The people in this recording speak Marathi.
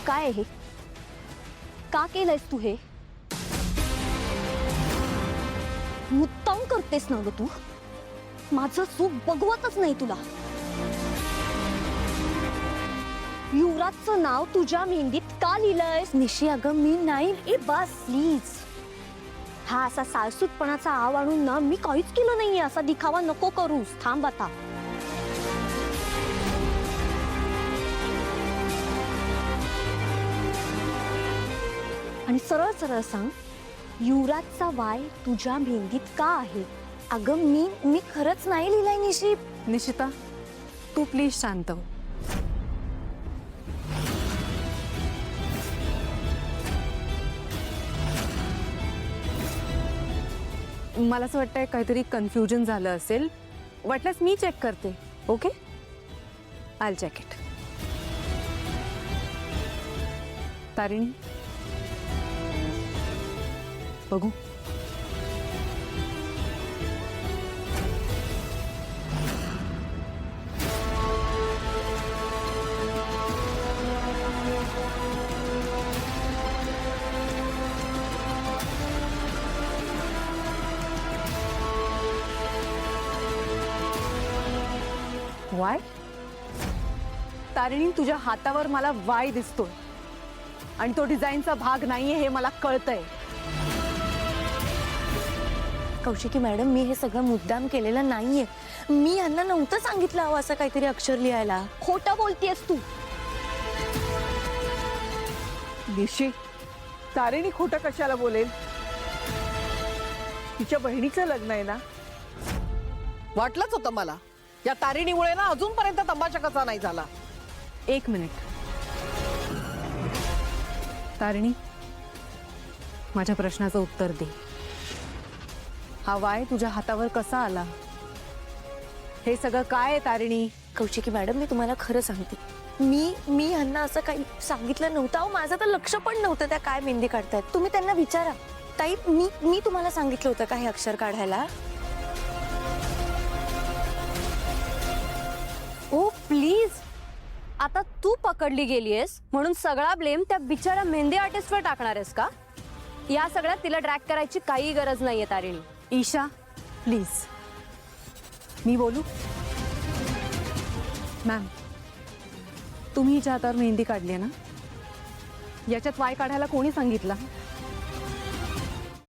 काय हे? का केलंयस तू हे? मुद्दाम करतेस ना ग तू? माझं सुख बघवतच नाही तुला. युवराजचं नाव तुझ्या मेहंदीत का लिहिलंयस? निशी अगं मी नाही. ए बस प्लीज. हा असा साळसूतपणाचा आव आणून ना मी काहीच केलं नाहीये असा दिखावा नको करूस. थांब आता. आणि सरळ सरळ सांग, युवराजचा वाय तुझ्या मेहंदीत का आहे? अगं मी खरंच नाही लिहिलंय निशी. निशिता, तू प्लीज शांत हो. मला असं वाटतंय काहीतरी कन्फ्युजन झालं असेल. वाटल्यास मी चेक करते. Okay, I will check it. Tarini, बघू. वाय? तारिणी, तुझ्या हातावर मला वाय दिसतोय आणि तो डिझाईनचा भाग नाहीये हे मला कळतंय. कौशिकी मॅडम, मी हे सगळं मुद्दाम केलेलं नाहीये. मी यांना नव्हतं सांगितलं हवं असं काहीतरी अक्षर लिहायला. खोटं बोलतेस तू. निशी, तारिणी खोटं कशाला बोलेल? तिच्या बहिणीचं लग्न आहे ना. वाटलंच होतं मला, या तारिणीमुळे ना अजूनपर्यंत तमाशा कसा नाही झाला. एक मिनिट. तारिणी, माझ्या प्रश्नाचं उत्तर दे. हा वाय तुझ्या हातावर कसा आला? हे सगळं काय आहे तारिणी? कौशिकी मॅडम, मी तुम्हाला खरं सांगते, मी यांना असं काही सांगितलं नव्हतं. अहो, माझं तर लक्ष पण नव्हतं त्या काय मेहंदी काढतायत. तुम्ही त्यांना विचारा. ताई, मी तुम्हाला सांगितलं होतं का हे अक्षर काढायला? ओ प्लीज. आता तू पकडली गेलीयस म्हणून सगळा ब्लेम त्या बिचारा मेहंदी आर्टिस्टवर टाकणार आहेस का? या सगळ्यात तिला ड्रॅग करायची काही गरज नाहीये तारिणी. ईशा, प्लीज. मी बोलू? मॅम, तुम्ही हिच्या हातावर मेहंदी काढली आहे ना, याच्यात वाय काढायला कोणी सांगितलं?